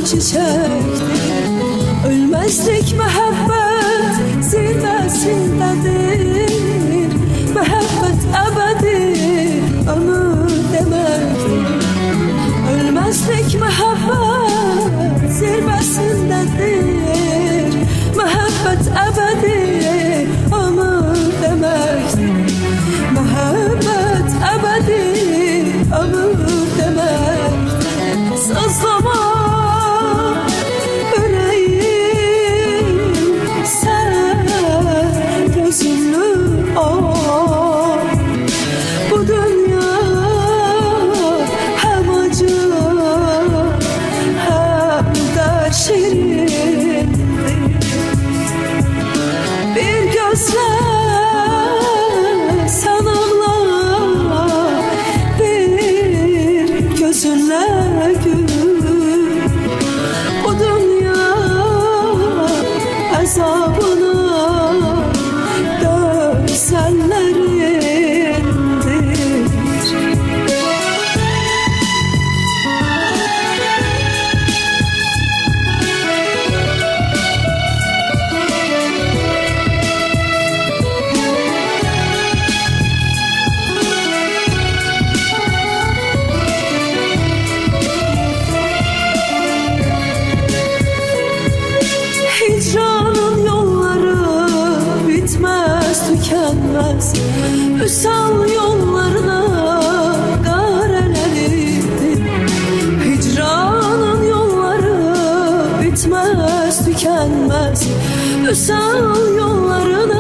çiçektir. Ölmezlik mehabbet zirvesindedir. Mehabbet ebedi ömür demektir. Ölmezlik mehabbet zirvesindedir. Mehabbet ebedi ömür demektir. Mehabbet ebedi ömür demektir. Sızlama yüreğim sen gözünü al. Bu dünya hem acı hem de şirindir. Bir gözle sen ağla, bir gözünle gül. Bu dünya azabına dönsenlerindir. Hicranın yolları bitmez, tükenmez. Üsal yollarına garelendi. Hicranın yolları bitmez, tükenmez. Üsal yollarına